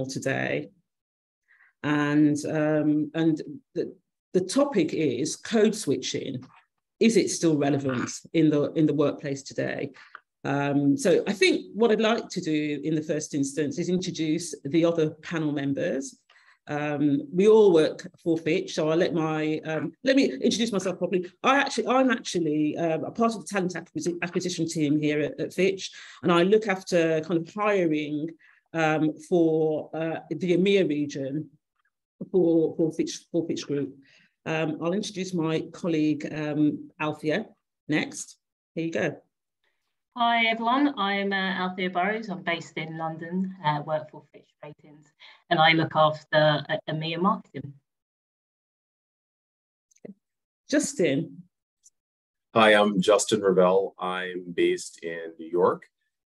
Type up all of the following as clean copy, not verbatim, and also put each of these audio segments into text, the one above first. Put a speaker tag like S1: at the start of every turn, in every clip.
S1: today, and the topic is code switching. Is it still relevant in the workplace today? So I think what I'd like to do in the first instance is introduce the other panel members. We all work for Fitch, so I'll let me introduce myself properly. I'm actually a part of the talent acquisition team here at Fitch, and I look after kind of hiring for the EMEA region for Fitch Group. I'll introduce my colleague Althea next. Here you go.
S2: Hi everyone, I'm Althea Burrows. I'm based in London, work for Fitch Ratings, and I look after EMEA marketing.
S1: Justin.
S3: Hi, I'm Justin Ravel. I'm based in New York,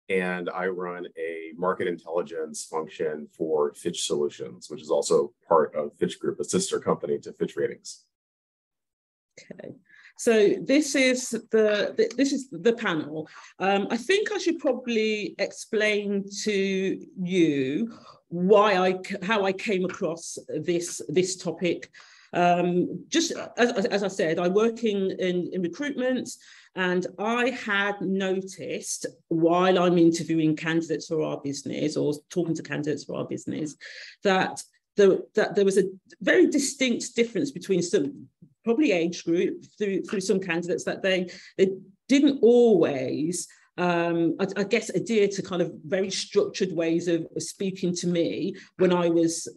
S3: and I run a market intelligence function for Fitch Solutions, which is also part of Fitch Group, a sister company to Fitch Ratings.
S1: Okay. So this is the panel. I think I should probably explain to you how I came across this topic. Just as I said, I work in recruitment, and I had noticed while I'm interviewing candidates for our business or talking to candidates for our business that there was a very distinct difference between some, probably age group, through some candidates, that they didn't always, I guess, adhere to kind of very structured ways of speaking to me when I was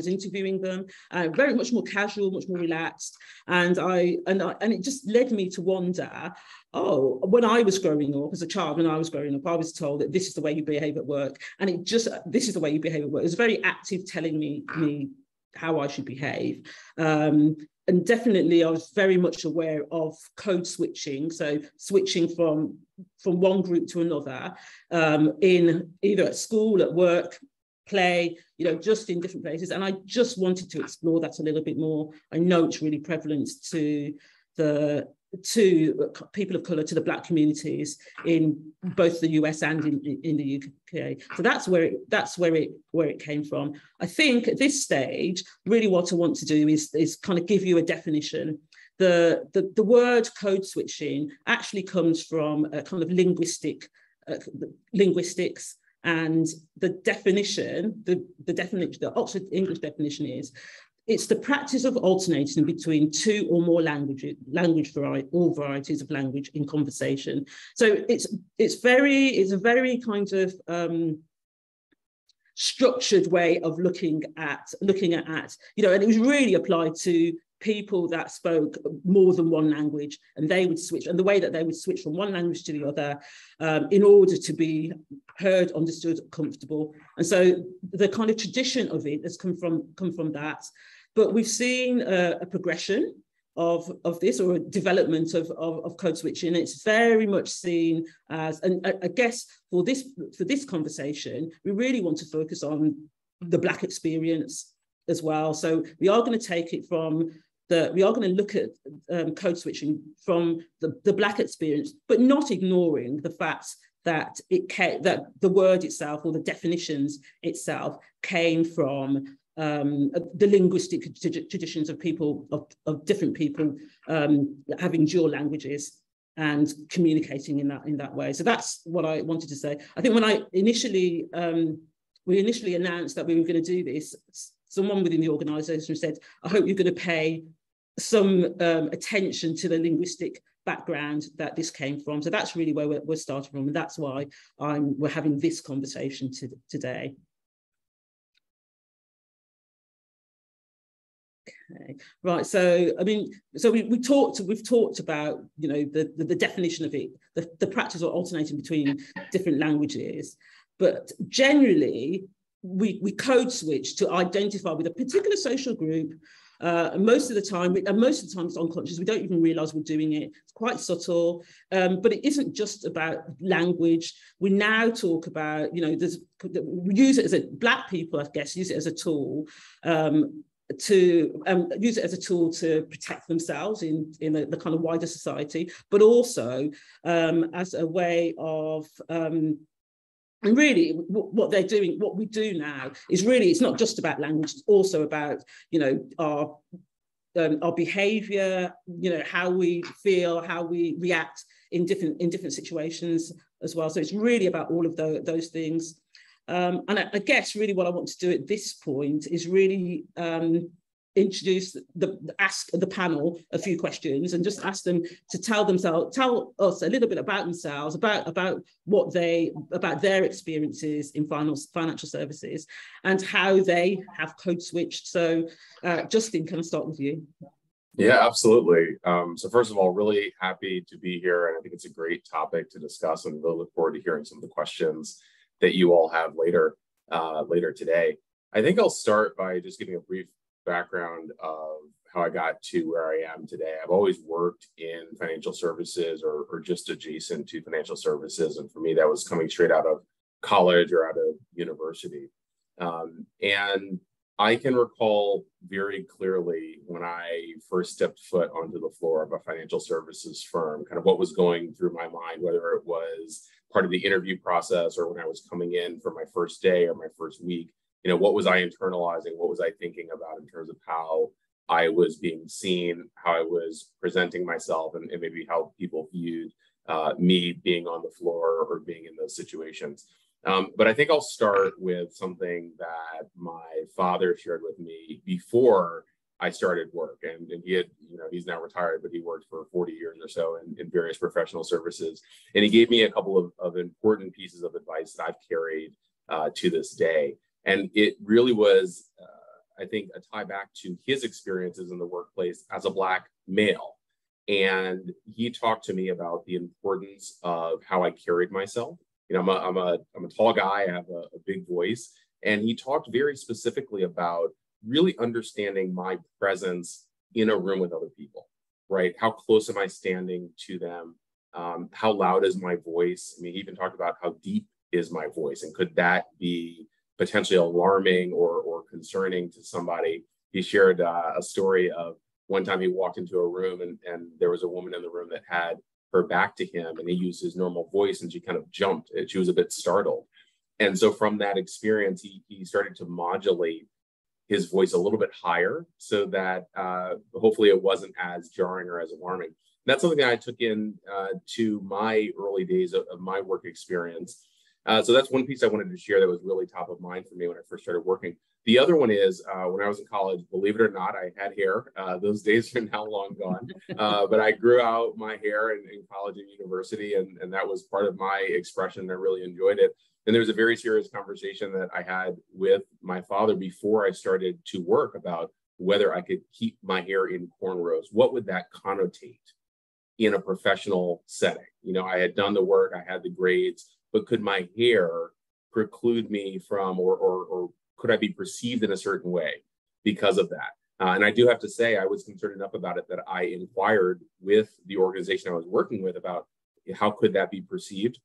S1: interviewing them. Very much more casual, much more relaxed, and it just led me to wonder. Oh, when I was growing up as a child, when I was growing up, I was told that this is the way you behave at work, and this is the way you behave at work. It was very active, telling me how I should behave. And definitely, I was very much aware of code switching, so switching from one group to another, in either at school, at work, play, just in different places. And I just wanted to explore that a little bit more. I know it's really prevalent to people of colour, to the Black communities in both the US and in the UK. So that's where it came from. I think at this stage, really what I want to do is kind of give you a definition. The word code switching actually comes from a kind of linguistics, and the definition, the Oxford English definition is: it's the practice of alternating between two or more all varieties of language in conversation. So it's a very kind of structured way of looking at, and it was really applied to people that spoke more than one language, and they would switch, and the way that they would switch from one language to the other in order to be heard, understood, comfortable. And so the kind of tradition of it has come from that. But we've seen a progression of this, or a development of code switching. It's very much seen as, and I guess for this conversation, we really want to focus on the Black experience as well. So we are going to take it we are going to look at code switching from the Black experience, but not ignoring the fact that that the word itself, or the definitions itself, came from the linguistic traditions of people, of different people having dual languages and communicating in that way. So that's what I wanted to say. I think when we initially announced that we were going to do this, someone within the organisation said, I hope you're going to pay some attention to the linguistic background that this came from. So that's really where we're starting from, and that's why we're having this conversation today. Okay. Right. So we've talked about the definition of it, the practice of alternating between different languages, but generally we code switch to identify with a particular social group. Most of the time it's unconscious. We don't even realise we're doing it. It's quite subtle, but it isn't just about language. We now talk about, we use it as Black people, I guess, use it as a tool to protect themselves in the kind of wider society, but also as a way of And really, what they're doing, what we do now, is really, it's not just about language, it's also about, you know, our behaviour, you know, how we feel, how we react in different situations as well. So it's really about all of those things. And I guess really what I want to do at this point is really introduce ask the panel a few questions and just ask them to tell us a little bit about themselves, about their experiences in financial services and how they have code switched. So Justin, can I start with you?
S3: Yeah, absolutely. So first of all, really happy to be here, and I think it's a great topic to discuss, and really look forward to hearing some of the questions that you all have later today. I think I'll start by just giving a brief background of how I got to where I am today. I've always worked in financial services or just adjacent to financial services. And for me, that was coming straight out of college or out of university. And I can recall very clearly when I first stepped foot onto the floor of a financial services firm, kind of what was going through my mind, whether it was part of the interview process or when I was coming in for my first day or my first week. You know, what was I internalizing? What was I thinking about in terms of how I was being seen, how I was presenting myself, and maybe how people viewed me being on the floor or being in those situations. But I think I'll start with something that my father shared with me before I started work. And he had, you know, he's now retired, but he worked for 40 years or so in various professional services. And he gave me a couple of important pieces of advice that I've carried to this day. And it really was, I think, a tie back to his experiences in the workplace as a Black male. And he talked to me about the importance of how I carried myself. You know, I'm a tall guy, I have a big voice. And he talked very specifically about really understanding my presence in a room with other people, right? How close am I standing to them? How loud is my voice? I mean, he even talked about how deep is my voice, and could that be potentially alarming or concerning to somebody. He shared a story of one time he walked into a room and there was a woman in the room that had her back to him, and he used his normal voice and she kind of jumped and she was a bit startled. And so from that experience, he started to modulate his voice a little bit higher so that hopefully it wasn't as jarring or as alarming. And that's something that I took in to my early days of my work experience. So that's one piece I wanted to share that was really top of mind for me when I first started working. The other one is when I was in college, believe it or not, I had hair. Those days are now long gone, but I grew out my hair in college and university, and that was part of my expression. I really enjoyed it. And there was a very serious conversation that I had with my father before I started to work about whether I could keep my hair in cornrows. What would that connotate in a professional setting? You know, I had done the work, I had the grades, but could my hair preclude me from, or could I be perceived in a certain way because of that? And I do have to say, I was concerned enough about it that I inquired with the organization I was working with about how could that be perceived.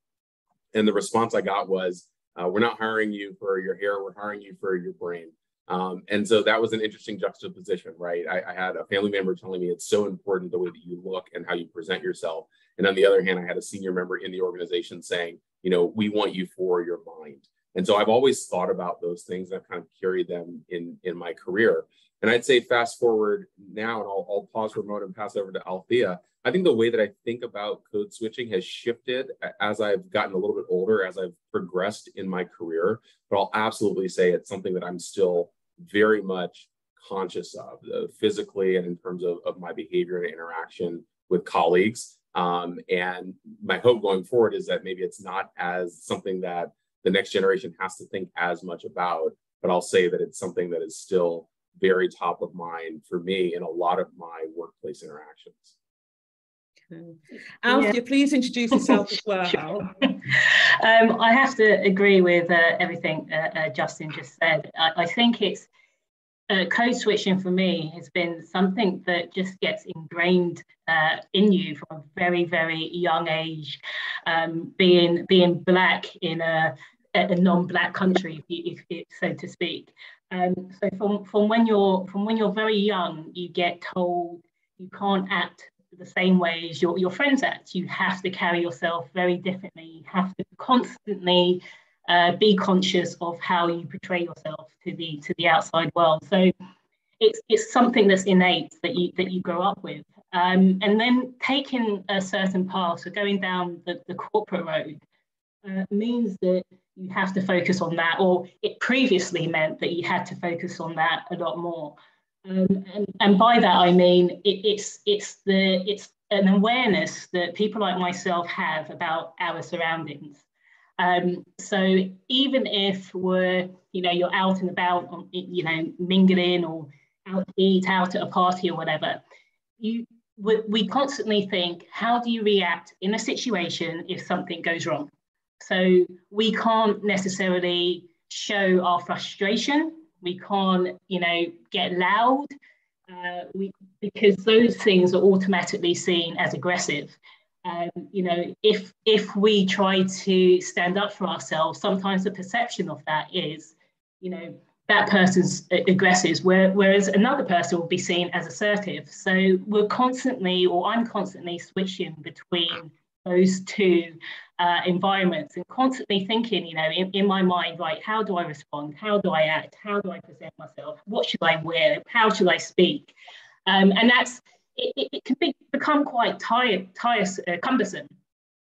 S3: And the response I got was, we're not hiring you for your hair, we're hiring you for your brain. And so that was an interesting juxtaposition, right? I had a family member telling me it's so important the way that you look and how you present yourself. And on the other hand, I had a senior member in the organization saying, you know, we want you for your mind. And so I've always thought about those things. I've kind of carried them in my career. And I'd say fast forward now, and I'll pause for a moment and pass over to Althea. I think the way that I think about code switching has shifted as I've gotten a little bit older, as I've progressed in my career. But I'll absolutely say it's something that I'm still very much conscious of, physically and in terms of my behavior and interaction with colleagues. And my hope going forward is that maybe it's not as something that the next generation has to think as much about, but I'll say that it's something that is still very top of mind for me in a lot of my workplace interactions.
S1: Okay. Althea, please introduce yourself as well.
S2: Sure. I have to agree with everything Justin just said. I think it's code switching for me has been something that just gets ingrained in you from a very, very young age. Being Black in a non-Black country, if so to speak. So from when you're very young, you get told you can't act the same way as your friends act. You have to carry yourself very differently. You have to constantly be conscious of how you portray yourself to the outside world. So it's something that's innate that you grow up with. And then taking a certain path, so going down the corporate road, means that you have to focus on that, or it previously meant that you had to focus on that a lot more. And by that I mean it's an awareness that people like myself have about our surroundings. So even if you're out and about, mingling or out to eat, out at a party or whatever, we constantly think, how do you react in a situation if something goes wrong? So we can't necessarily show our frustration. We can't, get loud, because those things are automatically seen as aggressive. If we try to stand up for ourselves, sometimes the perception of that is, that person's aggressive, whereas another person will be seen as assertive. So I'm constantly switching between those two environments, and constantly thinking, in my mind, right, how do I respond? How do I act? How do I present myself? What should I wear? How should I speak? And it can become quite cumbersome.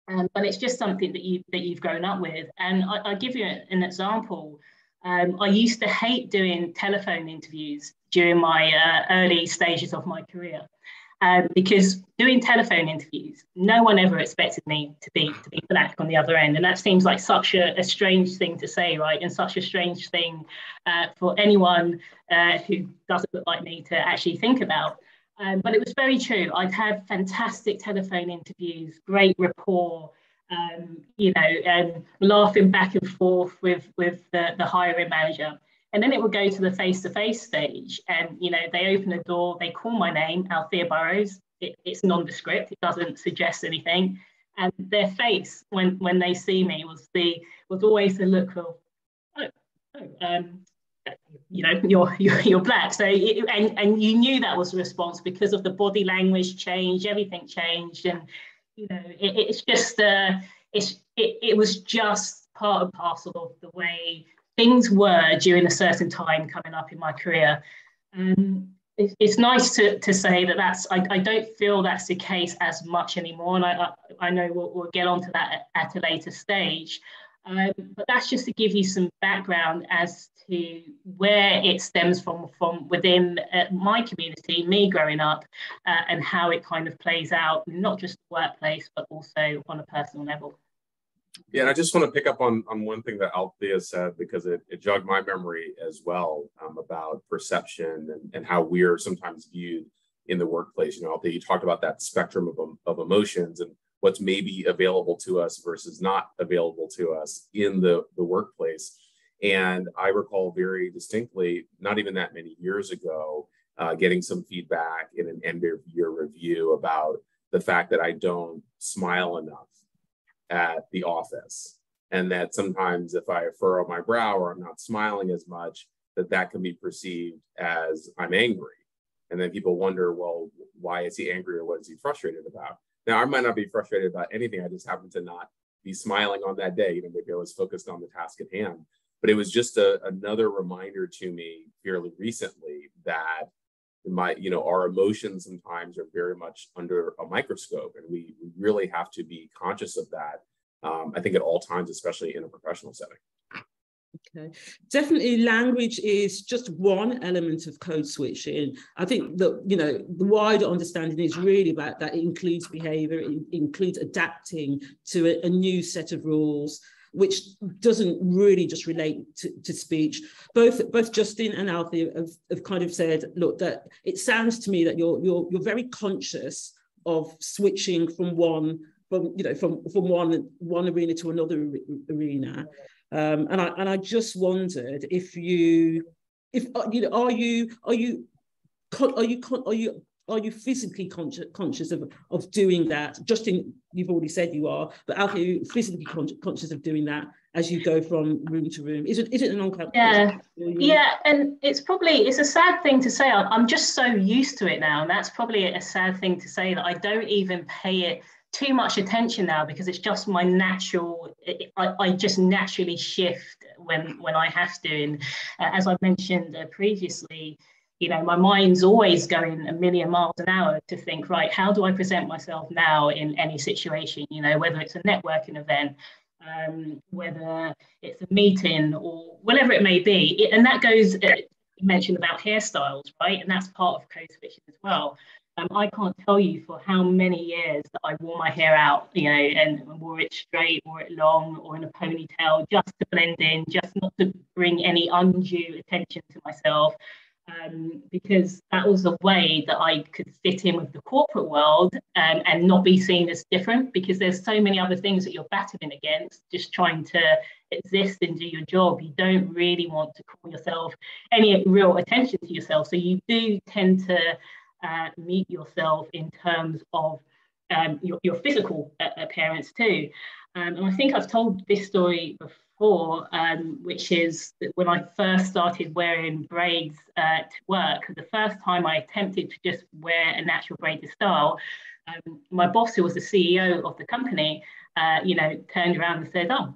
S2: But it's just something that you've grown up with. And I'll give you an example. I used to hate doing telephone interviews during my early stages of my career, because doing telephone interviews, no one ever expected me to be black on the other end, and that seems like such a strange thing to say, right? And such a strange thing for anyone who doesn't look like me to actually think about. But it was very true. I'd had fantastic telephone interviews, great rapport. Laughing back and forth with the hiring manager. And then it would go to the face-to-face stage, and they open the door, they call my name, Althea Burrows. It's nondescript, it doesn't suggest anything. And their face when they see me was always the look of, you're black. So and you knew that was the response because of the body language change, everything changed, and it's just it was just part and parcel of the way things were during a certain time coming up in my career. It's nice to say that I don't feel that's the case as much anymore, and I know we'll get onto that at a later stage. But that's just to give you some background as to where it stems from within my community, me growing up, and how it kind of plays out, not just the workplace, but also on a personal level.
S3: Yeah, and I just want to pick up on one thing that Althea said, because it jogged my memory as well, about perception and how we're sometimes viewed in the workplace. Althea, you talked about that spectrum of emotions and what's maybe available to us versus not available to us in the workplace. And I recall very distinctly, not even that many years ago, getting some feedback in an end of year review about the fact that I don't smile enough at the office, and that sometimes if I furrow my brow or I'm not smiling as much, that can be perceived as I'm angry. And then people wonder, well, why is he angry, or what is he frustrated about? Now, I might not be frustrated about anything. I just happen to not be smiling on that day. Maybe I was focused on the task at hand. But it was just another reminder to me fairly recently that our emotions sometimes are very much under a microscope, and we really have to be conscious of that. I think at all times, especially in a professional setting.
S1: Okay, definitely language is just one element of code switching. I think that, the wider understanding is really about that. It includes behavior, it includes adapting to a new set of rules, which doesn't really just relate to speech. Both Justin and Althea have kind of said, look, that it sounds to me that you're very conscious of switching from one arena to another arena. And I just wondered are you physically conscious of doing that? Justin, you've already said you are, but Alfie, are you physically conscious of doing that as you go from room to room? Is it an unconscious?
S2: Yeah, and it's a sad thing to say. I'm just so used to it now, and that's probably a sad thing to say, that I don't even pay it too much attention now because it's just my natural, I just naturally shift when I have to. And as I mentioned previously, you know, my mind's always going a million miles an hour to think, right, how do I present myself now in any situation, you know, whether it's a networking event, whether it's a meeting or whatever it may be. And that goes, you mentioned about hairstyles, right? And that's part of code switching as well. I can't tell you for how many years that I wore my hair out, you know, and wore it straight, wore it long, or in a ponytail, just to blend in, just not to bring any undue attention to myself. Because that was a way that I could fit in with the corporate world and not be seen as different, because there's so many other things that you're battling against, just trying to exist and do your job. You don't really want to call yourself any real attention to yourself. So you do tend to meet yourself in terms of your physical appearance too. And I think I've told this story before, which is that when I first started wearing braids to work, the first time I attempted to just wear a natural braided style, my boss, who was the CEO of the company, you know, turned around and said, "Oh,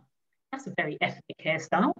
S2: that's a very ethnic hairstyle."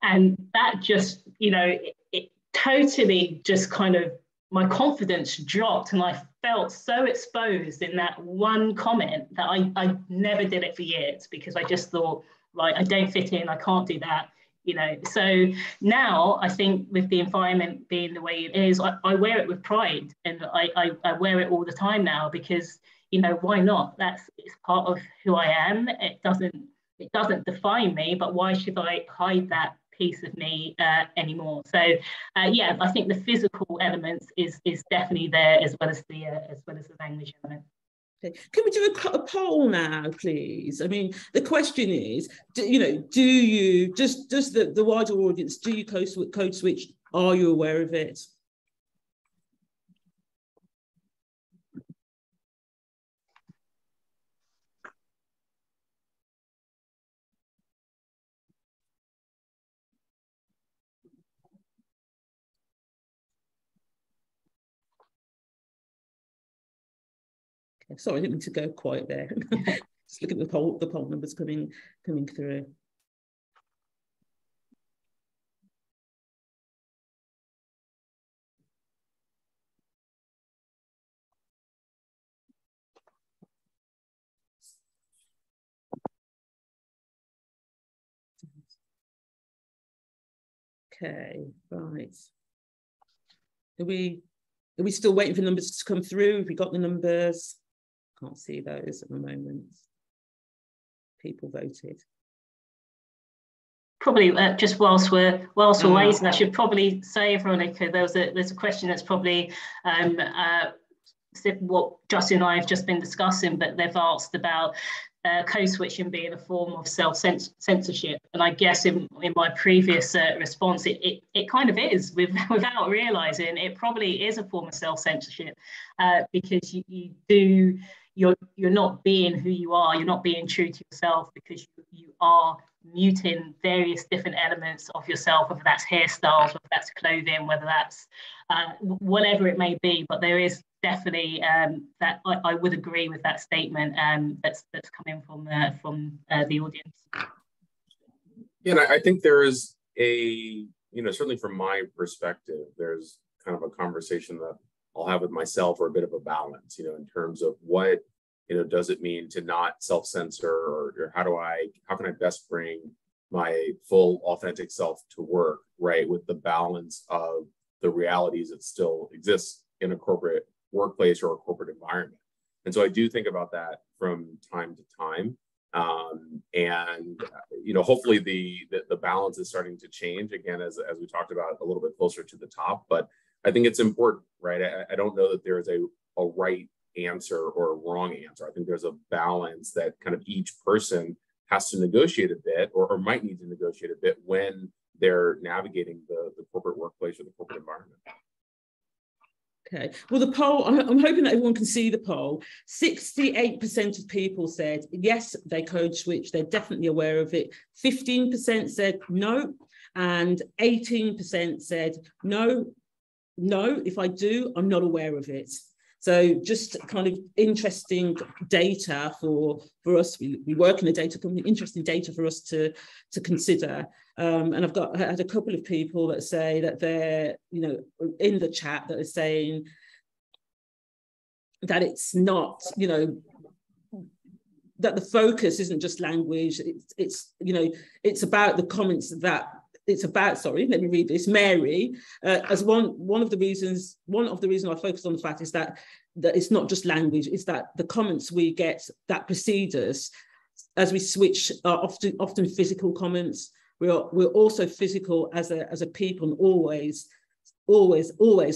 S2: And that just, you know, it totally just kind of, my confidence dropped, and I felt so exposed in that one comment that I never did it for years, because I just thought, right, I don't fit in, I can't do that, you know. So now I think with the environment being the way it is, I wear it with pride, and I wear it all the time now, because, you know, why not? It's part of who I am. It doesn't define me, but why should I hide that piece of me anymore? So yeah, I think the physical elements is definitely there, as well as the language element.
S1: Okay. Can we do a poll now, please? I mean, the question is, do you, does the wider audience, do you code switch? Are you aware of it? Sorry, I didn't mean to go quiet there. Just look at the poll numbers coming through. Okay, right. Are we still waiting for numbers to come through? Have we got the numbers? Can't see those at the moment. People voted.
S2: Probably just whilst we're waiting, I should probably say, Veronica, there's a question that's probably what Justin and I have just been discussing, but they've asked about code switching being a form of self-censorship. And I guess in my previous response, it kind of is, without realizing it probably is a form of self-censorship, because you're not being who you are, you're not being true to yourself, because you are muting various different elements of yourself, whether that's hairstyles, whether that's clothing, whether that's whatever it may be. But there is definitely that I would agree with that statement that's coming from the audience.
S3: Yeah, and I think there is a, certainly from my perspective, there's kind of a conversation that I'll have with myself, or a bit of a balance, in terms of what, does it mean to not self-censor, or how can I best bring my full authentic self to work, right, with the balance of the realities that still exist in a corporate workplace or a corporate environment. And so I do think about that from time to time. And hopefully the balance is starting to change again, as we talked about, a little bit closer to the top. But I think it's important, right? I don't know that there is a right answer or a wrong answer. I think there's a balance that kind of each person has to negotiate a bit, or might need to negotiate a bit when they're navigating the corporate workplace or the corporate environment.
S1: Okay, well, the poll, I'm hoping that everyone can see the poll. 68% of people said yes, they code switch, they're definitely aware of it. 15% said no, and 18% said no, if I do, I'm not aware of it. So just kind of interesting data for us. We work in a data company, interesting data for us to consider. And I had a couple of people that say that they're, you know, in the chat that are saying that it's not, you know, that the focus isn't just language. It's you know, it's about the comments that it's about. Sorry, let me read this. Mary, as one of the reasons I focus on the fact is that it's not just language. It's that the comments we get that precede us as we switch are often physical comments. We're also physical as a people, and always.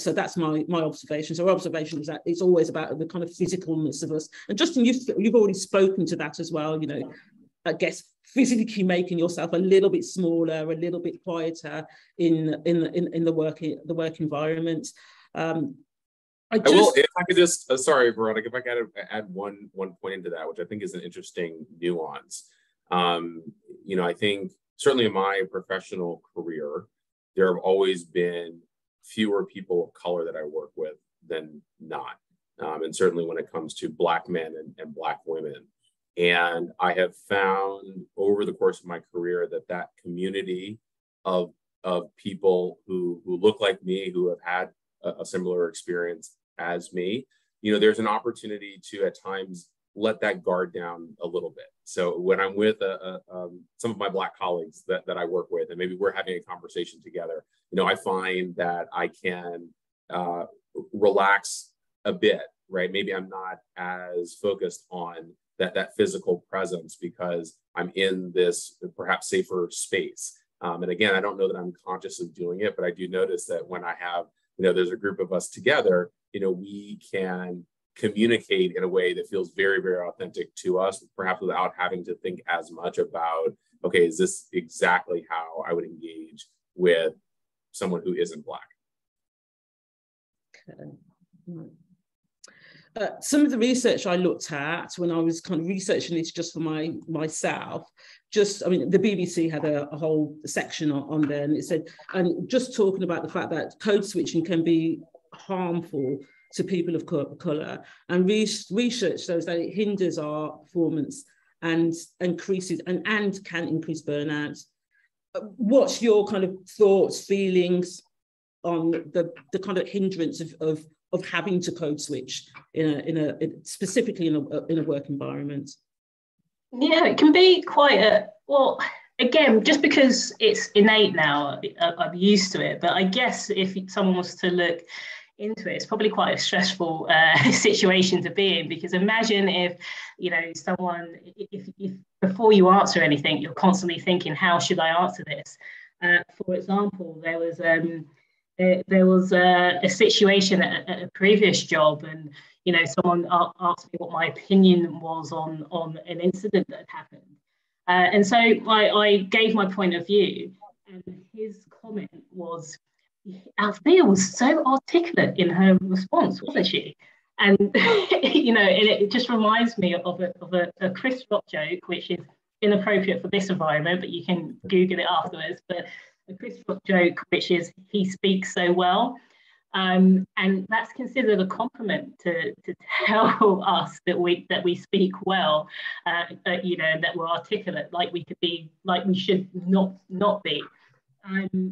S1: So that's my observation. So our observation is that it's always about the kind of physicalness of us. And Justin, you've already spoken to that as well. You know, I guess physically making yourself a little bit smaller, a little bit quieter in the work environment.
S3: I will, if I could just, sorry, Veronica, if I could add one point into that, which I think is an interesting nuance. You know, I think certainly in my professional career, there have always been fewer people of color that I work with than not. And certainly when it comes to Black men and Black women. And I have found over the course of my career that community of people who look like me, who have had a similar experience as me, you know, there's an opportunity to at times let that guard down a little bit. So when I'm with some of my Black colleagues that I work with, and maybe we're having a conversation together, you know, I find that I can relax a bit, right? Maybe I'm not as focused on that physical presence because I'm in this perhaps safer space. And again, I don't know that I'm conscious of doing it, but I do notice that when I have, you know, there's a group of us together, you know, we can communicate in a way that feels very, very authentic to us, perhaps without having to think as much about, okay, is this exactly how I would engage with someone who isn't Black?
S1: Okay. Some of the research I looked at when I was kind of researching this just for myself, I mean, the BBC had a whole section on there, and it said, and just talking about the fact that code switching can be harmful to people of colour, and research shows that it hinders our performance and increases and can increase burnout. What's your kind of thoughts, feelings on the kind of hindrance of having to code switch specifically in a work environment?
S2: Yeah, it can be quite well, again, just because it's innate now, I'm used to it. But I guess if someone was to look into it, it's probably quite a stressful situation to be in, because imagine if, you know, someone, if before you answer anything, you're constantly thinking, how should I answer this? For example, there was a situation at a previous job, and, you know, someone asked me what my opinion was on an incident that had happened. And so I gave my point of view, and his comment was, Althea was so articulate in her response, wasn't she? And, you know, it just reminds me of a Chris Rock joke, which is inappropriate for this environment, but you can Google it afterwards. But a Chris Rock joke, which is, he speaks so well. And that's considered a compliment to tell us that we speak well, you know, that we're articulate, like we could be, like we should not be.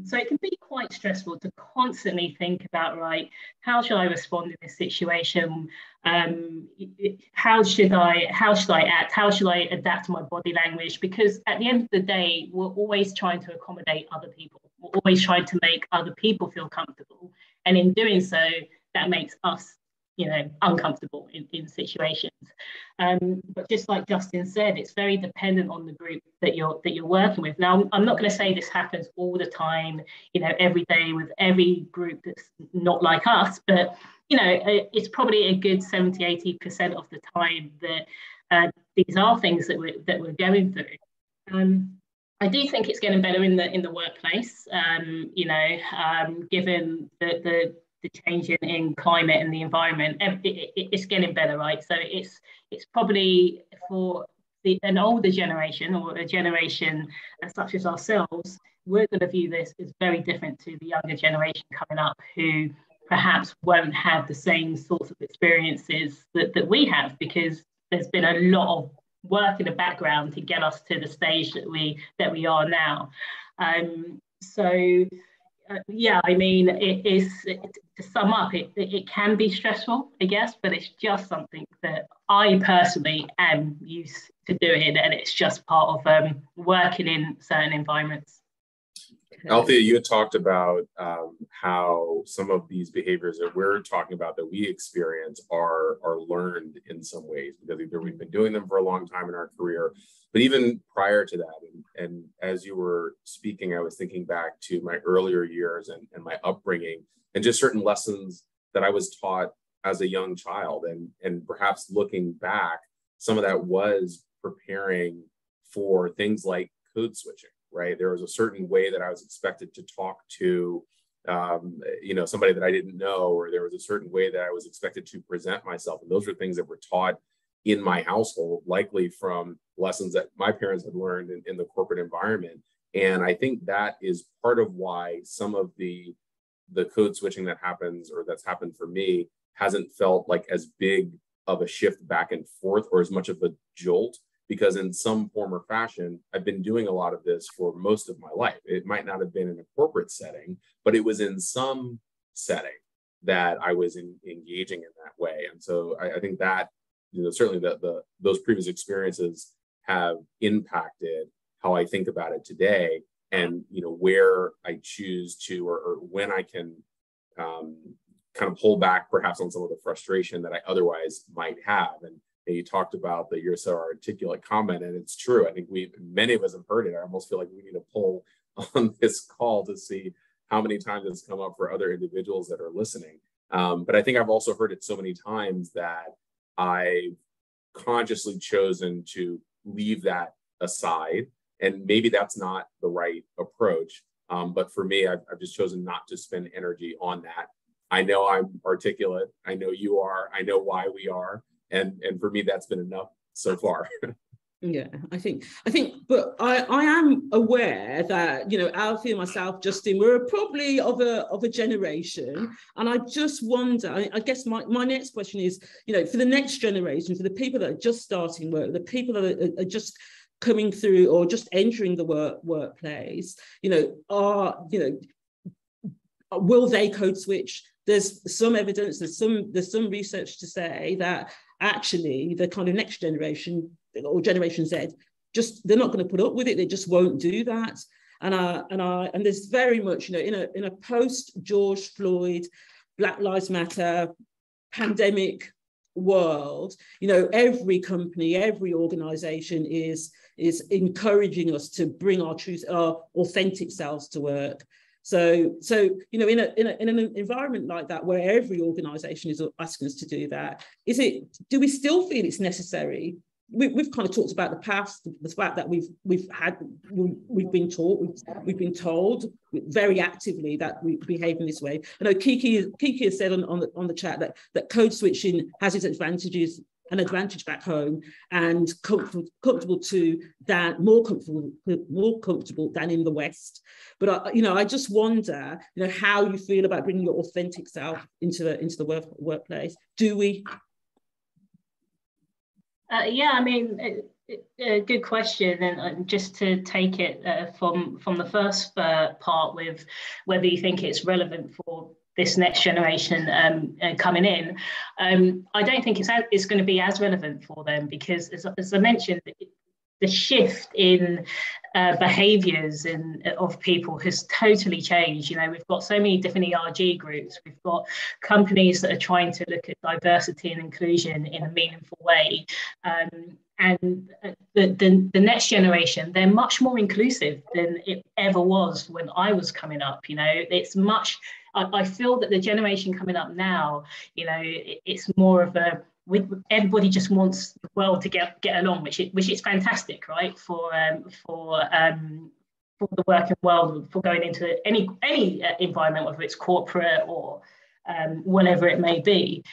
S2: So it can be quite stressful to constantly think about, right, how should I respond in this situation? How should I act? How should I adapt to my body language? Because at the end of the day, we're always trying to accommodate other people. We're always trying to make other people feel comfortable. And in doing so, that makes us, you know, uncomfortable in situations. But just like Justin said, it's very dependent on the group that you're working with. Now, I'm not going to say this happens all the time, you know, every day with every group that's not like us, but, you know, it's probably a good 70-80% of the time that these are things that we're going through. I do think it's getting better in the workplace, you know, given the change in climate and the environment. It's getting better, right? So it's probably for an older generation, or a generation such as ourselves, we're going to view this as very different to the younger generation coming up, who perhaps won't have the same sorts of experiences that we have, because there's been a lot of work in the background to get us to the stage that we are now. Yeah, I mean, to sum up, it can be stressful, I guess, but it's just something that I personally am used to doing, and it's just part of working in certain environments.
S3: Althea, you had talked about how some of these behaviors that we're talking about that we experience are learned in some ways, because either we've been doing them for a long time in our career, but even prior to that. And as you were speaking, I was thinking back to my earlier years and my upbringing, and just certain lessons that I was taught as a young child. And perhaps looking back, some of that was preparing for things like code switching. Right, there was a certain way that I was expected to talk to, somebody that I didn't know, or there was a certain way that I was expected to present myself. And those were things that were taught in my household, likely from lessons that my parents had learned in the corporate environment. And I think that is part of why some of the code switching that happens, or that's happened for me, hasn't felt like as big of a shift back and forth, or as much of a jolt. Because in some form or fashion, I've been doing a lot of this for most of my life. It might not have been in a corporate setting, but it was in some setting that I was engaging in that way. And so I think that, certainly those previous experiences have impacted how I think about it today, and where I choose to, or when I can kind of pull back perhaps on some of the frustration that I otherwise might have. And you talked about the "you're so articulate" comment, and it's true. I think many of us have heard it. I almost feel like we need to pull on this call to see how many times it's come up for other individuals that are listening. But I think I've also heard it so many times that I've consciously chosen to leave that aside. And maybe that's not the right approach. But for me, I've just chosen not to spend energy on that. I know I'm articulate. I know you are. I know why we are. And for me, that's been enough so far.
S1: Yeah, I think, but I am aware that, Alfie and myself, Justin, we're probably of a generation. And I just wonder, I guess my next question is, for the next generation, for the people that are just starting work, the people that are just coming through or just entering the workplace, will they code switch? There's some evidence, there's some research to say that actually the kind of next generation, or Generation Z, they're not going to put up with it. They just won't do that. And there's very much, in a post George Floyd, Black Lives Matter pandemic world, every company, every organization is encouraging us to bring our authentic selves to work. So in an environment like that, where every organisation is asking us to do that, do we still feel it's necessary? We've kind of talked about the past, the fact that we've been taught, we've been told very actively that we behave in this way. I know Kiki has said on the chat that code switching has its advantages. An advantage back home, and comfortable more comfortable than in the West. But I just wonder, how you feel about bringing your authentic self into the workplace. Do we?
S2: Yeah, I mean, good question, and just to take it from the first part, with whether you think it's relevant for this next generation coming in, I don't think it's going to be as relevant for them, because as I mentioned, the shift in behaviours of people has totally changed. We've got so many different ERG groups. We've got companies that are trying to look at diversity and inclusion in a meaningful way. And the next generation, they're much more inclusive than it ever was when I was coming up. It's much. I feel that the generation coming up now, it's more of everybody just wants the world to get along, which is fantastic, right? For the working world, for going into any environment, whether it's corporate or whatever it may be.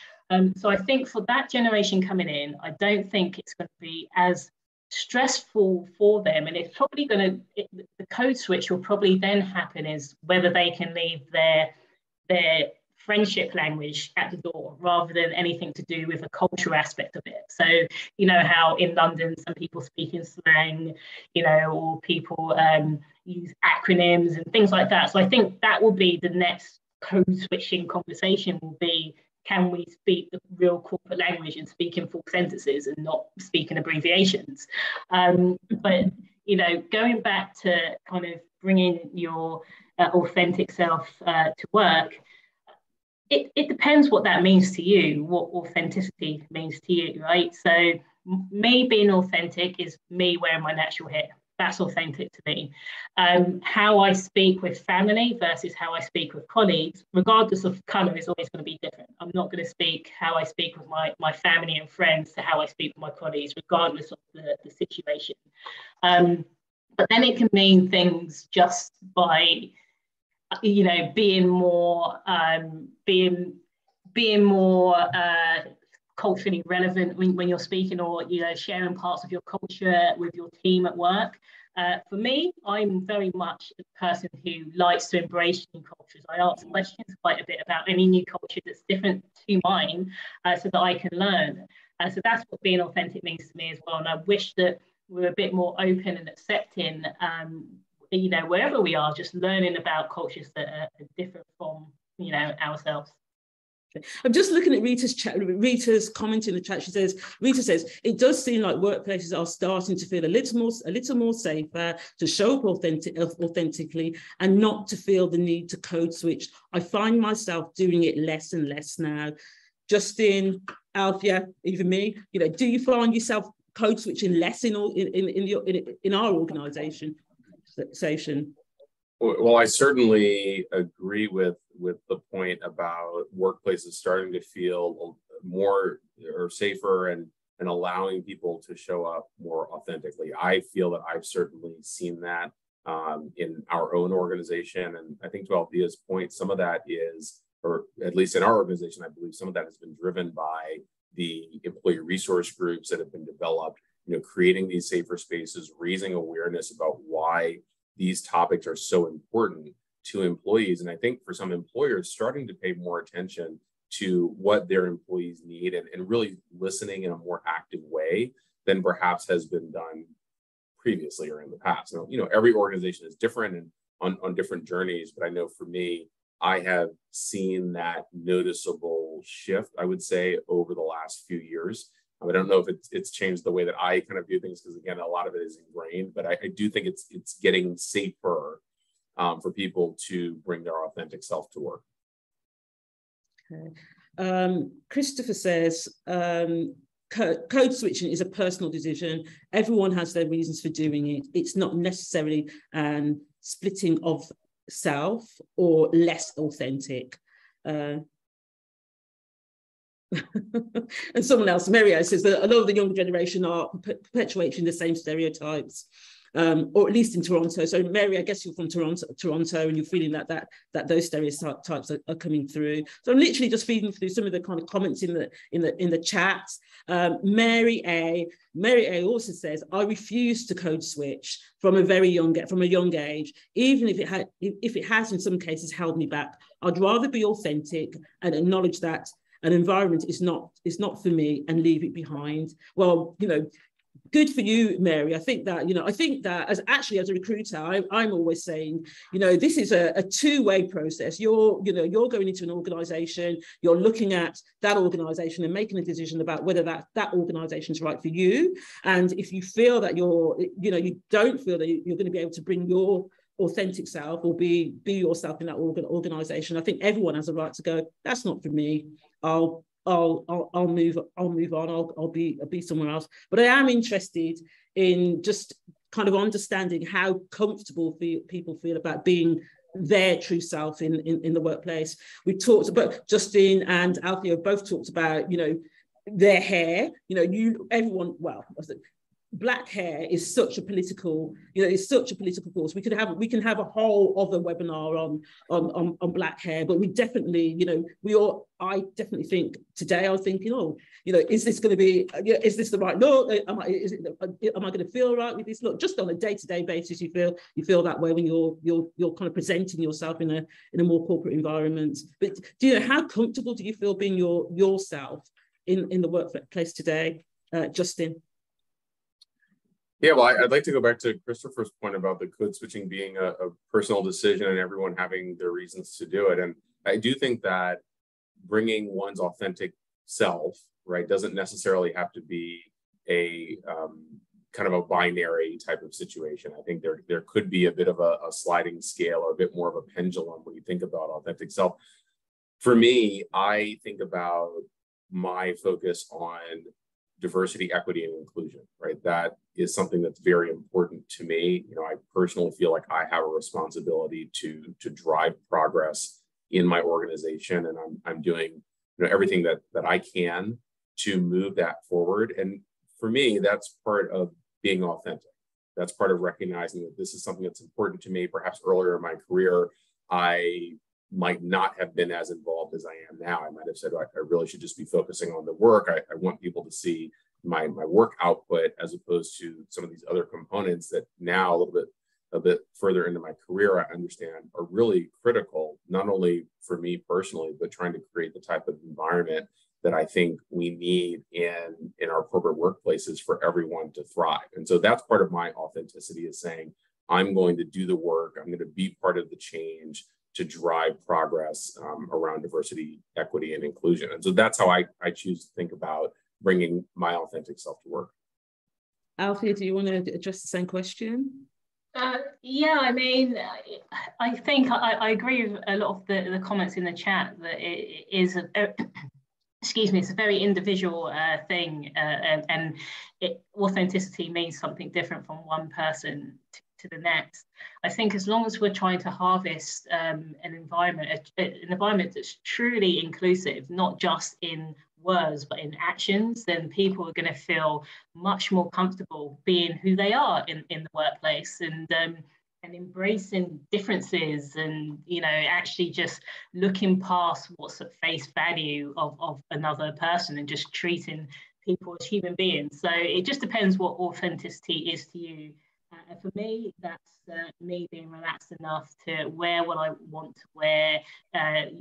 S2: So I think for that generation coming in, I don't think it's going to be as stressful for them, and it's probably the code switch will probably then happen is whether they can leave their friendship language at the door rather than anything to do with a cultural aspect of it. So, you know, how in London some people speak in slang, you know, or people use acronyms and things like that. So I think that will be the next code switching conversation, will be, can we speak the real corporate language and speak in full sentences and not speak in abbreviations? But, you know, going back to kind of bringing your authentic self to work, it depends what that means to you, what authenticity means to you, right? So me being authentic is me wearing my natural hair. That's authentic to me. How I speak with family versus how I speak with colleagues, regardless of colour, is always going to be different. I'm not going to speak how I speak with my family and friends to how I speak with my colleagues, regardless of the situation. But then it can mean things just by, you know, being more culturally relevant when you're speaking, or, you know, sharing parts of your culture with your team at work. For me, I'm very much a person who likes to embrace new cultures. I ask questions quite a bit about any new culture that's different to mine, so that I can learn. So that's what being authentic means to me as well. And I wish that we're a bit more open and accepting, you know, wherever we are, just learning about cultures that are different from, you know, ourselves.
S1: I'm just looking at Rita's comment in the chat. Rita says, it does seem like workplaces are starting to feel a little more safer to show up authentically and not to feel the need to code switch. I find myself doing it less and less now. Justin, Alfia, even me, you know, do you find yourself code switching less in our organisation?
S3: Well, I certainly agree with the point about workplaces starting to feel more or safer and allowing people to show up more authentically. I feel that I've certainly seen that in our own organization. And I think to Althea's point, some of that is, or at least in our organization, I believe some of that has been driven by the employee resource groups that have been developed, you know, creating these safer spaces, raising awareness about why these topics are so important to employees. And I think for some employers, starting to pay more attention to what their employees need and really listening in a more active way than perhaps has been done previously or in the past. Now, you know, every organization is different and on different journeys, but I know for me, I have seen that noticeable shift, I would say, over the last few years. I don't know if it's changed the way that I kind of view things, because again, a lot of it is ingrained, but I do think it's getting safer for people to bring their authentic self to work.
S1: Okay. Christopher says, code switching is a personal decision. Everyone has their reasons for doing it. It's not necessarily splitting of self or less authentic. And someone else, Mario, says that a lot of the younger generation are perpetuating the same stereotypes, or at least in Toronto. So, Mary, I guess you're from Toronto, and you're feeling that those stereotypes are coming through. So, I'm literally just feeding through some of the kind of comments in the chat. Mary A also says, I refuse to code switch from a young age, even if it has in some cases held me back. I'd rather be authentic and acknowledge that an environment is not for me and leave it behind. Well, you know, good for you, Mary. I think that as a recruiter, I'm always saying, you know, this is a two-way process. You're going into an organization, you're looking at that organization and making a decision about whether that organization is right for you. And if you feel that you don't feel that you're going to be able to bring your authentic self or be yourself in that organization, I think everyone has a right to go, that's not for me. I'll move on. I'll be somewhere else. But I am interested in just kind of understanding how comfortable people feel about being their true self in the workplace. We talked about, Justin and Alfie both talked about, you know, their hair. You know, everyone. Well, black hair is such a political, it's such a political cause. We can have a whole other webinar on black hair, but we definitely, I definitely think today I was thinking, is this going to be, is this the right look? Am I going to feel right with this look? Just on a day-to-day basis, you feel that way when you're kind of presenting yourself in a more corporate environment. But how comfortable do you feel being yourself in the workplace today, Justin?
S3: Yeah, well, I'd like to go back to Christopher's point about the code switching being a personal decision and everyone having their reasons to do it. And I do think that bringing one's authentic self, right, doesn't necessarily have to be a kind of a binary type of situation. I think there could be a bit of a sliding scale or a bit more of a pendulum when you think about authentic self. For me, I think about my focus on diversity, equity, and inclusion, right? That is something that's very important to me. I personally feel like I have a responsibility to drive progress in my organization, and I'm doing everything that I can to move that forward. And for me, that's part of being authentic. That's part of recognizing that this is something that's important to me. Perhaps earlier in my career, I might not have been as involved as I am now. I might have said, I really should just be focusing on the work. I want people to see my work output as opposed to some of these other components that now a bit further into my career, I understand are really critical, not only for me personally, but trying to create the type of environment that I think we need in our corporate workplaces for everyone to thrive. And so that's part of my authenticity, is saying, I'm going to do the work. I'm going to be part of the change to drive progress around diversity, equity, and inclusion. And so that's how I choose to think about bringing my authentic self to work.
S1: Althea, do you want to address the same question?
S2: Yeah, I mean, I think I agree with a lot of the comments in the chat that it is it's a very individual thing, and authenticity means something different from one person to the next. I think as long as we're trying to harvest an environment that's truly inclusive, not just in words but in actions, then people are going to feel much more comfortable being who they are in the workplace, and embracing differences, and actually just looking past what's at face value of another person and just treating people as human beings. So it just depends what authenticity is to you. For me, that's me being relaxed enough to wear what I want to wear, have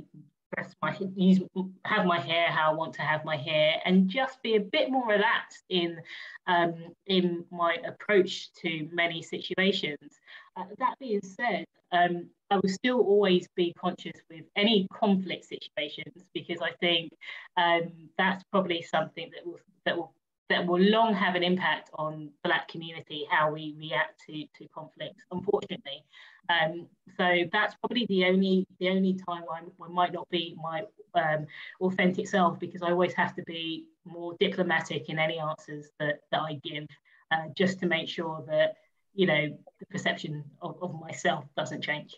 S2: my hair how I want to have my hair, and just be a bit more relaxed in my approach to many situations. That being said, I will still always be conscious with any conflict situations, because I think that's probably something that will long have an impact on Black community, how we react to conflict, unfortunately. So that's probably the only time I might not be my authentic self, because I always have to be more diplomatic in any answers that I give, just to make sure that the perception of myself doesn't change.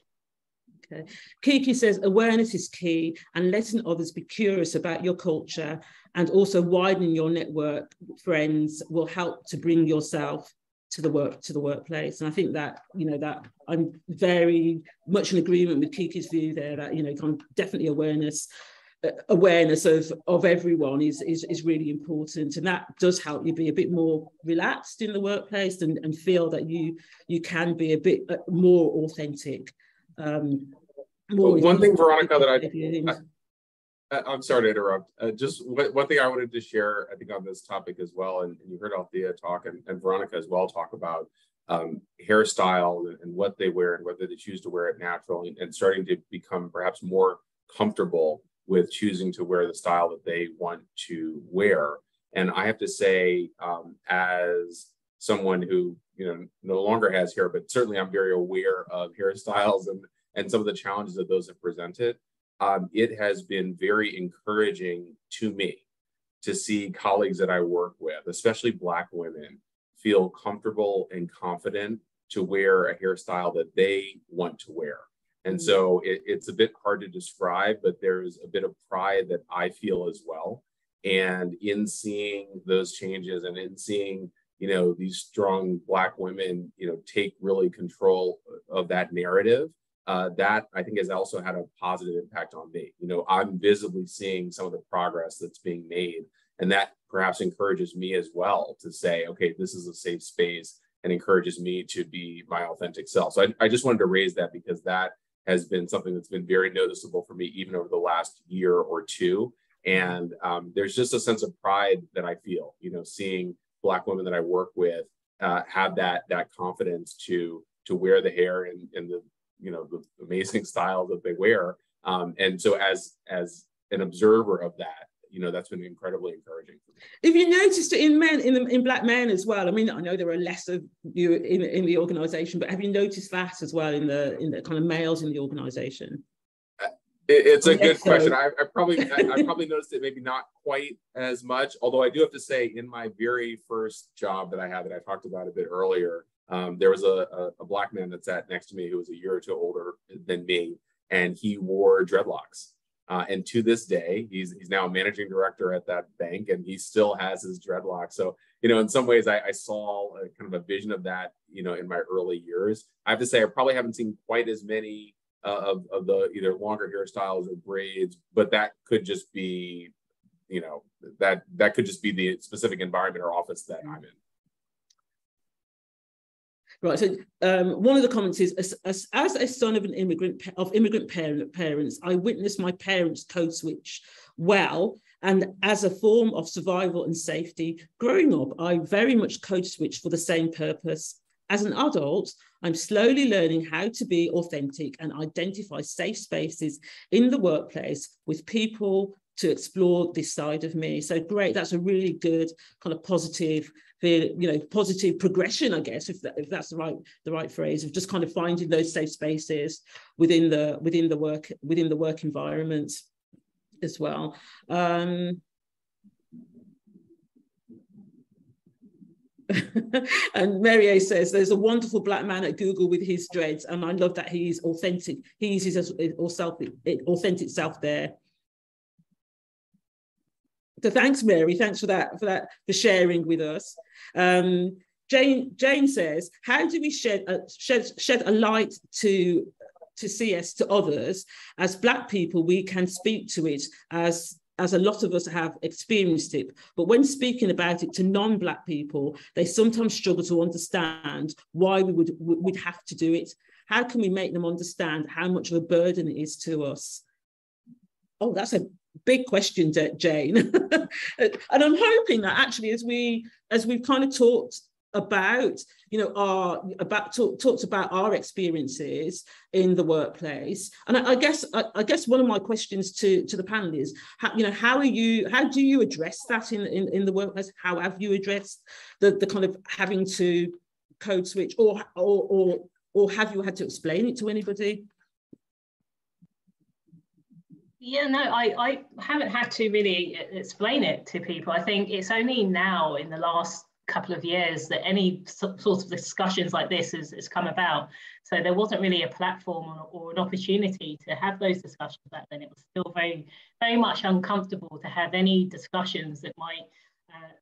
S1: Okay. Kiki says awareness is key, and letting others be curious about your culture and also widening your network friends will help to bring yourself to the workplace. And I think that that I'm very much in agreement with Kiki's view there, that kind of definitely awareness of everyone is really important, and that does help you be a bit more relaxed in the workplace and feel that you can be a bit more authentic.
S3: One thing, Veronica, that I'm sorry to interrupt. Just one thing I wanted to share, I think, on this topic as well, and you heard Althea talk and Veronica as well talk about hairstyle and what they wear and whether they choose to wear it naturally, and starting to become perhaps more comfortable with choosing to wear the style that they want to wear. And I have to say, as someone who no longer has hair, but certainly I'm very aware of hairstyles and some of the challenges that those have presented. It has been very encouraging to me to see colleagues that I work with, especially Black women, feel comfortable and confident to wear a hairstyle that they want to wear. And so it's a bit hard to describe, but there's a bit of pride that I feel as well. And in seeing those changes and in seeing you know, these strong Black women, you know, take really control of that narrative, that I think has also had a positive impact on me. You know, I'm visibly seeing some of the progress that's being made, and that perhaps encourages me as well to say, okay, this is a safe space, and encourages me to be my authentic self. So I just wanted to raise that, because that has been something that's been very noticeable for me even over the last year or two. And there's just a sense of pride that I feel, you know, seeing Black women that I work with have that confidence to wear the hair and the, you know, the amazing style that they wear. And so as an observer of that, you know, that's been incredibly encouraging for me. If
S1: you noticed it in men, in Black men as well, I mean, I know there are less of you in the organization, but have you noticed that as well in the kind of males in the organization?
S3: It's a good question. I probably noticed it maybe not quite as much, although I do have to say, in my very first job that I had that I talked about a bit earlier, there was a Black man that sat next to me who was a year or two older than me, and he wore dreadlocks. And to this day, he's now a managing director at that bank, and he still has his dreadlocks. So, you know, in some ways, I saw kind of a vision of that, you know, in my early years. I have to say, I probably haven't seen quite as many of the either longer hairstyles or braids, but that could just be, you know, that could just be the specific environment or office that I'm in.
S1: Right. So one of the comments is, as a son of immigrant parents, I witnessed my parents code switch well, and as a form of survival and safety. Growing up, I very much code switched for the same purpose. As an adult, I'm slowly learning how to be authentic and identify safe spaces in the workplace with people to explore this side of me. So great, that's a really good kind of positive, you know, positive progression, I guess, if that's the right phrase, of just kind of finding those safe spaces within the work environment as well. And Mary A says, there's a wonderful Black man at Google with his dreads, and I love that he's authentic. He uses his authentic self there. So thanks, Mary. Thanks for sharing with us. Jane says, how do we shed a light to CS to others? As Black people, we can speak to it as a lot of us have experienced it. But when speaking about it to non-Black people, they sometimes struggle to understand why we'd have to do it. How can we make them understand how much of a burden it is to us? Oh, that's a big question, Jane. And I'm hoping that actually, as we've kind of talked about, you know, talked about our experiences in the workplace, and I guess one of my questions to the panel is, how do you address that in the workplace? How have you addressed the kind of having to code switch, or have you had to explain it to anybody?
S2: Yeah, no, I haven't had to really explain it to people. I think it's only now in the last couple of years that any sort of discussions like this has come about. So there wasn't really a platform or an opportunity to have those discussions back then. It was still very, very much uncomfortable to have any discussions that might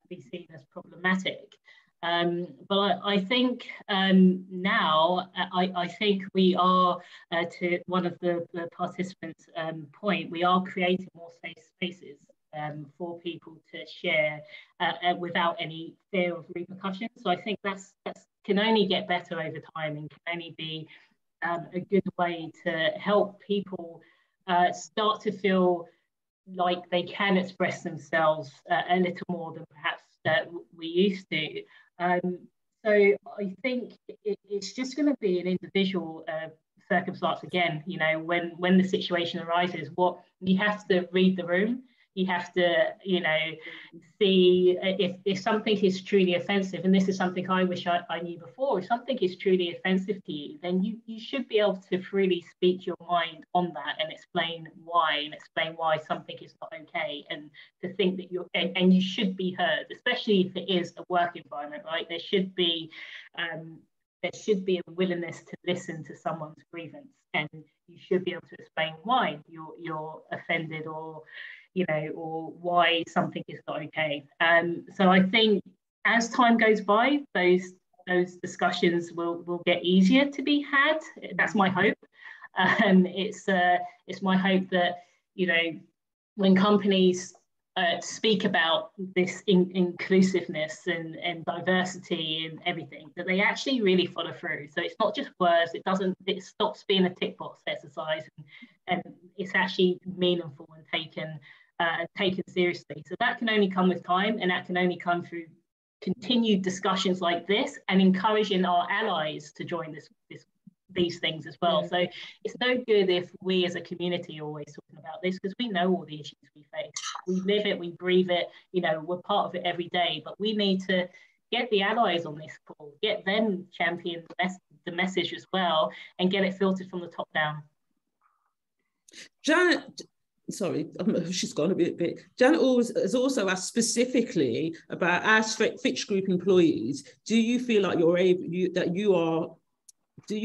S2: be seen as problematic. But I think now, I think we are, to one of the participants' point, we are creating more safe spaces for people to share without any fear of repercussions. So I think that's can only get better over time, and can only be a good way to help people start to feel like they can express themselves a little more than perhaps we used to. So I think it's just going to be an individual circumstance again. You know, when the situation arises, what you have to read the room. You have to, you know, see if something is truly offensive, and this is something I wish I knew before. If something is truly offensive to you, then you should be able to freely speak your mind on that and explain why something is not okay, and to think that and you should be heard, especially if it is a work environment, right? There should be a willingness to listen to someone's grievance, and you should be able to explain why you're offended, or you know, or why something is not okay. So I think as time goes by, those discussions will get easier to be had. That's my hope. It's my hope that, you know, when companies speak about this inclusiveness and diversity and everything, that they actually really follow through. So it's not just words. It stops being a tick box exercise, and it's actually meaningful and taken seriously. So that can only come with time, and that can only come through continued discussions like this and encouraging our allies to join these things as well. So it's no good if we as a community are always talking about this, because we know all the issues we face. We live it, we breathe it, you know, we're part of it every day, but we need to get the allies on this call, get them champion the message as well, and get it filtered from the top down.
S1: Janet, sorry, she's gone a bit. Janet has also asked specifically about, as Fitch Group employees, do you feel like you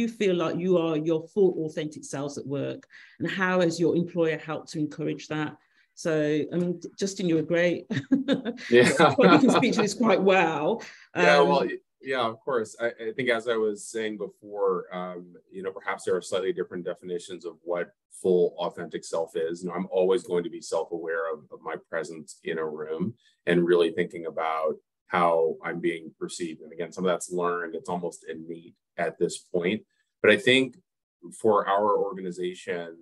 S1: feel like you are your full authentic selves at work, and how has your employer helped to encourage that? So, I mean, Justin, you're great. Yeah, you can speak to this quite well.
S3: Yeah, well, yeah, of course. I think, as I was saying before, you know, perhaps there are slightly different definitions of what full authentic self is. You know, I'm always going to be self-aware of my presence in a room and really thinking about how I'm being perceived. And again, some of that's learned. It's almost innate at this point. But I think for our organization,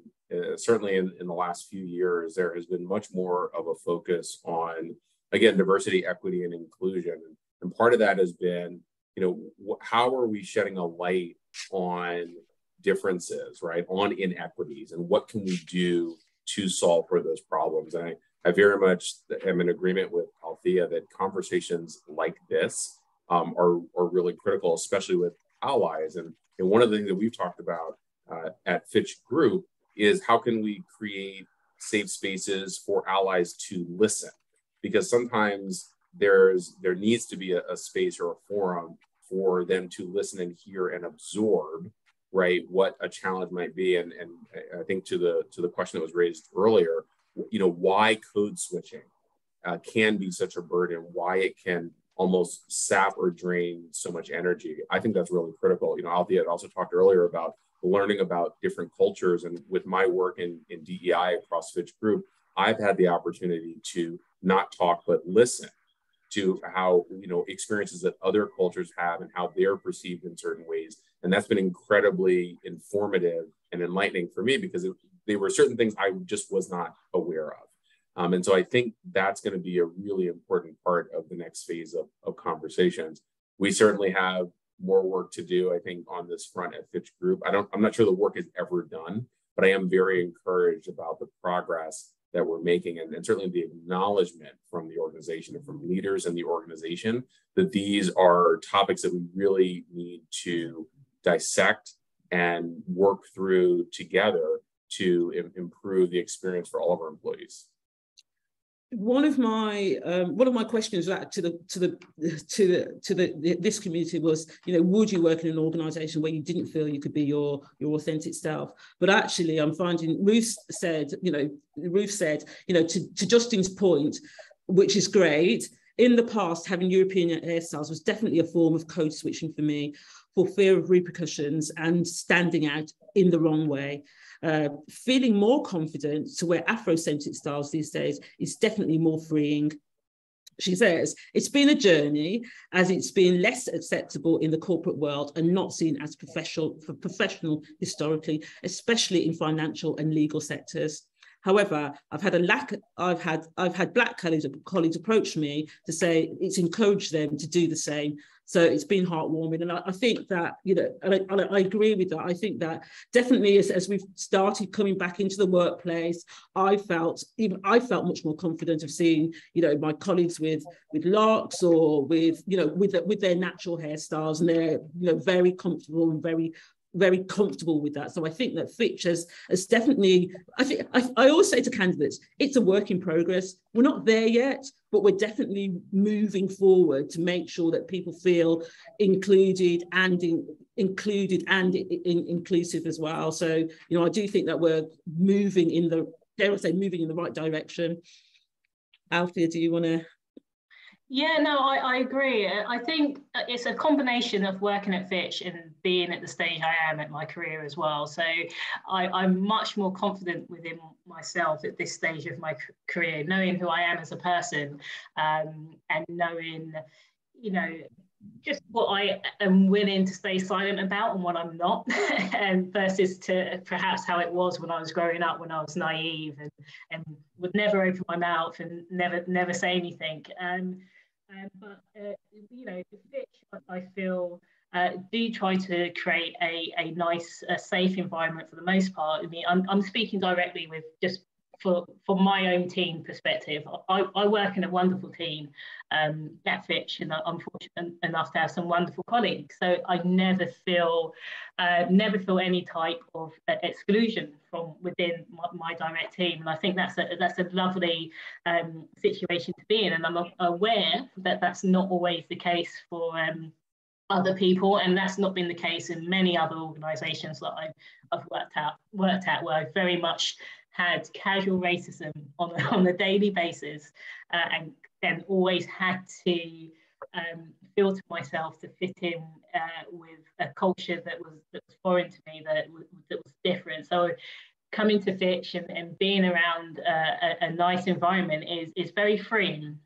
S3: certainly in the last few years, there has been much more of a focus on, again, diversity, equity, and inclusion. And part of that has been, you know, how are we shedding a light on differences, right, on inequities, and what can we do to solve for those problems? And I very much am in agreement with Althea that conversations like this are really critical, especially with allies. And one of the things that we've talked about at Fitch Group is how can we create safe spaces for allies to listen? Because sometimes there needs to be a space or a forum for them to listen and hear and absorb, right, what a challenge might be. And I think to the question that was raised earlier, you know, why code switching can be such a burden, why it can almost sap or drain so much energy. I think that's really critical. You know, Althea had also talked earlier about learning about different cultures. And with my work in DEI across Fitch Group, I've had the opportunity to not talk, but listen to how, you know, experiences that other cultures have and how they're perceived in certain ways. And that's been incredibly informative and enlightening for me, because they were certain things I just was not aware of. And so I think that's going to be a really important part of the next phase of conversations. We certainly have more work to do, I think, on this front at Fitch Group. I'm not sure the work is ever done, but I am very encouraged about the progress that we're making, and certainly the acknowledgement from the organization and from leaders in the organization that these are topics that we really need to dissect and work through together to improve the experience for all of our employees.
S1: One of my questions to this community was, you know, would you work in an organisation where you didn't feel you could be your authentic self? But actually, I'm finding Ruth said, you know, to Justin's point, which is great. In the past, having European hairstyles was definitely a form of code switching for me, for fear of repercussions and standing out in the wrong way. Feeling more confident to wear Afrocentric styles these days is definitely more freeing. She says, it's been a journey, as it's been less acceptable in the corporate world and not seen as professional historically, especially in financial and legal sectors. However, I've had Black colleagues approach me to say it's encouraged them to do the same. So it's been heartwarming. And I think that, you know, and I agree with that. I think that definitely as we've started coming back into the workplace, I felt much more confident of seeing, you know, my colleagues with locks or with, you know, with their natural hairstyles, and they're, you know, very comfortable and very comfortable with that. So I think that Fitch has definitely, I always say to candidates, it's a work in progress. We're not there yet, but we're definitely moving forward to make sure that people feel included and inclusive as well. So, you know, I do think that we're moving in the right direction. Althea, do you want to?
S2: Yeah, no, I agree. I think it's a combination of working at Fitch and being at the stage I am at my career as well. So I'm much more confident within myself at this stage of my career, knowing who I am as a person, and knowing, you know, just what I am willing to stay silent about and what I'm not, and versus to perhaps how it was when I was growing up, when I was naive and would never open my mouth and never say anything. But you know, Fitch, I feel, do try to create a nice, safe environment for the most part. I mean, I'm speaking directly with just for my own team perspective. I work in a wonderful team at Fitch, and I'm fortunate enough to have some wonderful colleagues. So I never feel any type of exclusion from within my direct team, and I think that's a lovely situation to be in. And I'm aware that that's not always the case for other people, and that's not been the case in many other organisations that I've worked at, where I very much had casual racism on a daily basis, and then always had to filter myself to fit in with a culture that was foreign to me, that was different. So coming to Fitch and being around a nice environment is very freeing.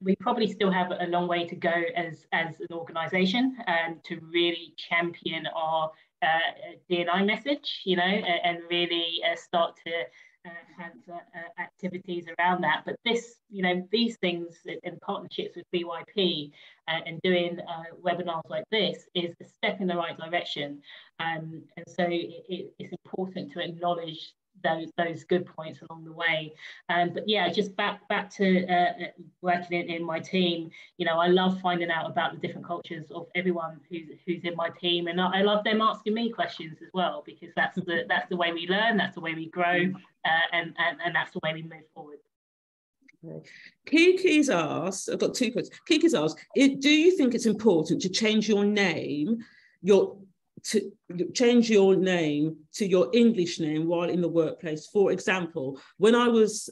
S2: We probably still have a long way to go as an organisation to really champion our D&I message, you know, and really start to have activities around that. But this, you know, these things in partnerships with BYP and doing webinars like this is a step in the right direction. And so it's important to acknowledge those good points along the way. But yeah, just back to working in my team, you know, I love finding out about the different cultures of everyone who's in my team, and I love them asking me questions as well, because that's the way we learn, that's the way we grow, and that's the way we move forward.
S1: Kiki's asked, I've got two questions. Kiki's asked, do you think it's important to change your name, to change your name to your English name while in the workplace? For example, when I was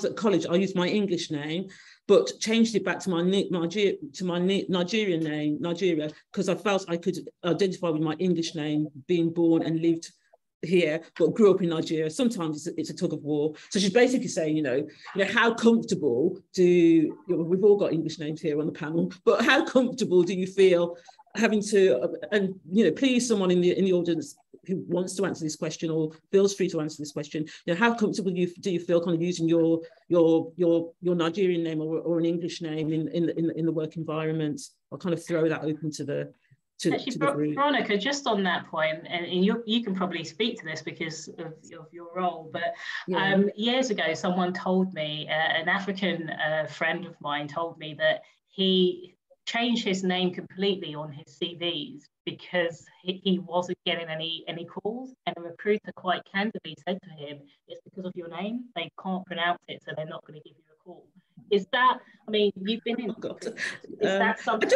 S1: at college, I used my English name, but changed it back to my Nigerian name, Nigeria, because I felt I could identify with my English name, being born and lived here, but grew up in Nigeria. Sometimes it's a tug of war. So she's basically saying, you know, how comfortable we've all got English names here on the panel, but how comfortable do you feel having to, and you know, please, someone in the audience who wants to answer this question or feels free to answer this question, you know, how comfortable do you feel kind of using your Nigerian name or an English name in the work environment? I'll kind of throw that open to the group.
S2: Veronica, just on that point, and you can probably speak to this because of your role, but yeah. Years ago, someone told me, an African friend of mine told me that he changed his name completely on his CVs because he wasn't getting any calls, and a recruiter quite candidly said to him, it's because of your name, they can't pronounce it, so they're not going to give you a call. Is that, I mean, you've been in, is that something?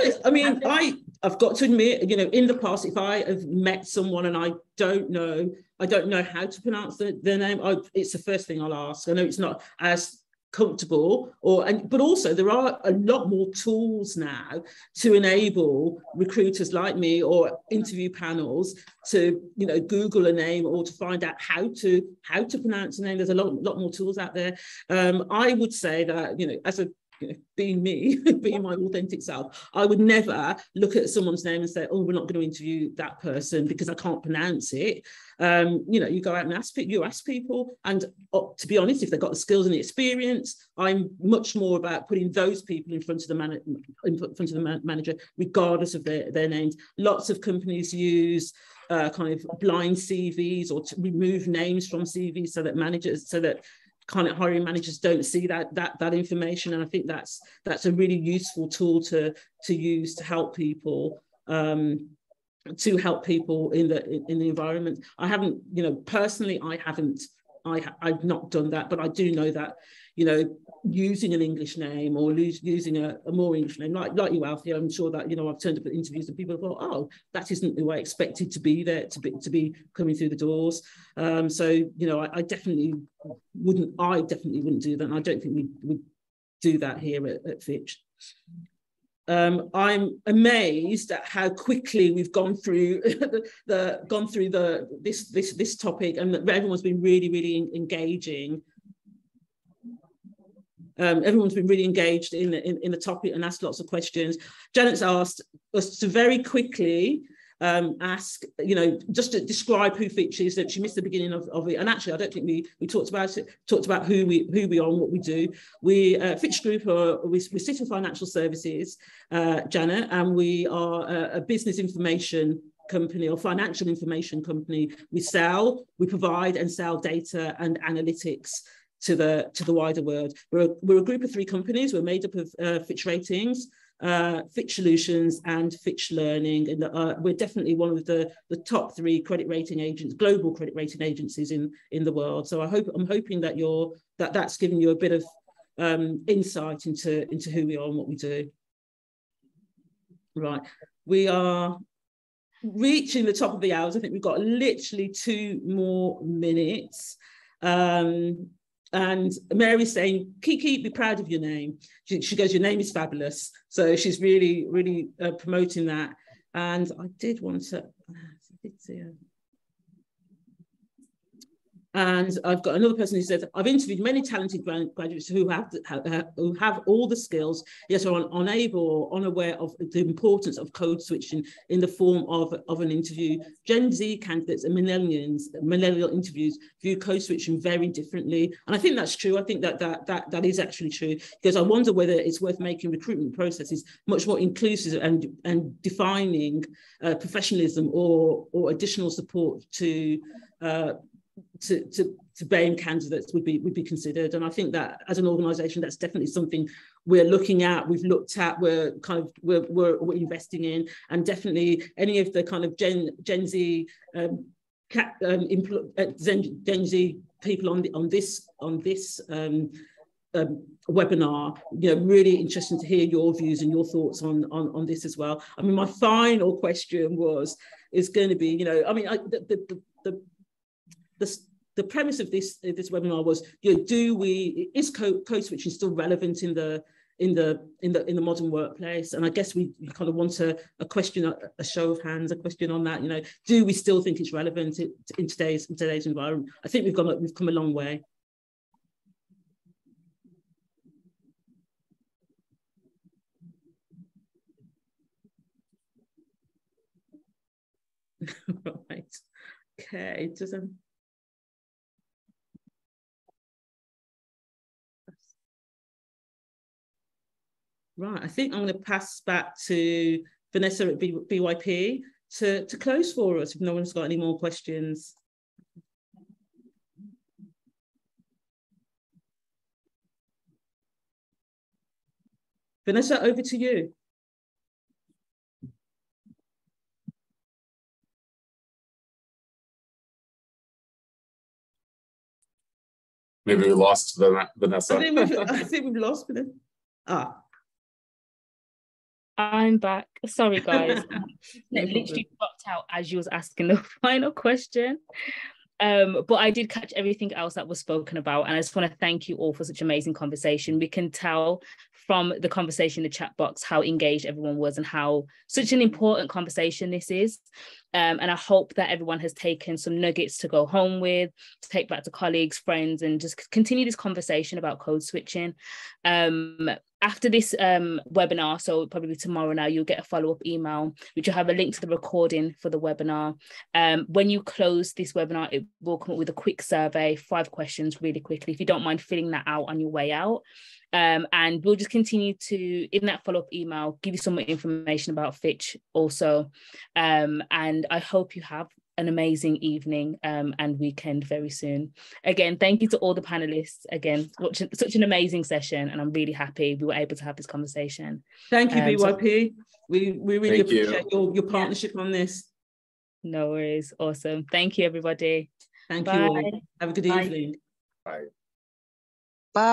S1: I've got to admit, you know, in the past, if I have met someone and I don't know how to pronounce their name, it's the first thing I'll ask. I know it's not as comfortable, but also there are a lot more tools now to enable recruiters like me or interview panels to, you know, Google a name or to find out how to pronounce a name. There's a lot more tools out there. I would say that, you know, as a, you know, being me, being my authentic self, I would never look at someone's name and say, oh, we're not going to interview that person because I can't pronounce it. You know, you go out and ask people, and to be honest, if they've got the skills and the experience, I'm much more about putting those people in front of the manager, regardless of their names. Lots of companies use kind of blind CVs or to remove names from CVs so that kind of hiring managers don't see that information, and I think that's a really useful tool to use to help people in the environment. I haven't, you know, personally, I've not done that, but I do know that, you know, using an English name or using a more English name, like you, Alfie, I'm sure that, you know, I've turned up at interviews and people have thought, oh, that isn't who I expected to be there, to be coming through the doors. So, you know, I definitely wouldn't do that, and I don't think we do that here at Fitch. I'm amazed at how quickly we've gone through this topic, and that everyone's been really engaging. Everyone's been really engaged in the topic and asked lots of questions. Janet's asked us to very quickly ask, just to describe who Fitch is. That she missed the beginning of it, and actually I don't think we talked about it. Talked about who we are and what we do. We Fitch Group we sit in financial services, Janet, and we are a business information company or financial information company. We provide and sell data and analytics to the wider world. We're a group of 3 companies. We're made up of Fitch Ratings, Fitch Solutions, and Fitch Learning, and we're definitely one of the top 3 credit rating agents, global credit rating agencies in the world. So I'm hoping that that's given you a bit of insight into who we are and what we do. Right, we are reaching the top of the hours. I think we've got literally 2 more minutes. And Mary's saying, Kiki, be proud of your name. She goes, your name is fabulous. So she's really promoting that. And I did want to, and I've got another person who says, I've interviewed many talented graduates who have all the skills, yet are unable or unaware of the importance of code switching in the form of an interview. Gen Z candidates and millennial interviews view code switching very differently. And I think that's true. I think that is actually true, because I wonder whether it's worth making recruitment processes much more inclusive and defining professionalism or additional support to BAME candidates would be considered. And I think that as an organisation, that's definitely something we're looking at, we've looked at, we're investing in, and definitely any of the kind of Gen Z Gen Z people on this webinar, really interesting to hear your views and your thoughts on this as well. I mean, my final question is going to be, the premise of this webinar was, is code switching still relevant in the modern workplace? And I guess we kind of want a question, a show of hands, a question on that. Do we still think it's relevant in today's environment? I think we've come a long way. Right. Okay. Right, I think I'm going to pass back to Vanessa at BYP to close for us if no one's got any more questions. Vanessa, over to you.
S3: Maybe we lost Vanessa.
S1: I think we've lost Vanessa.
S4: I'm back. Sorry, guys. No, literally dropped out as you was asking the final question. But I did catch everything else that was spoken about. And I just want to thank you all for such amazing conversation. We can tell from the conversation in the chat box how engaged everyone was and how such an important conversation this is. And I hope that everyone has taken some nuggets to go home with, to take back to colleagues, friends, and just continue this conversation about code switching. After this webinar, so probably tomorrow now, you'll get a follow-up email, which will have a link to the recording for the webinar. When you close this webinar, it will come up with a quick survey, 5 questions really quickly, if you don't mind filling that out on your way out. And we'll just continue to, in that follow-up email, give you some more information about Fitch also. And I hope you have an amazing evening and weekend very soon. Again, thank you to all the panelists. Again, such an amazing session, and I'm really happy we were able to have this conversation.
S1: Thank you, BYP. We really appreciate your partnership on this.
S4: No worries. Awesome. Thank you, everybody.
S1: Thank you all. Have a good evening.
S3: Bye.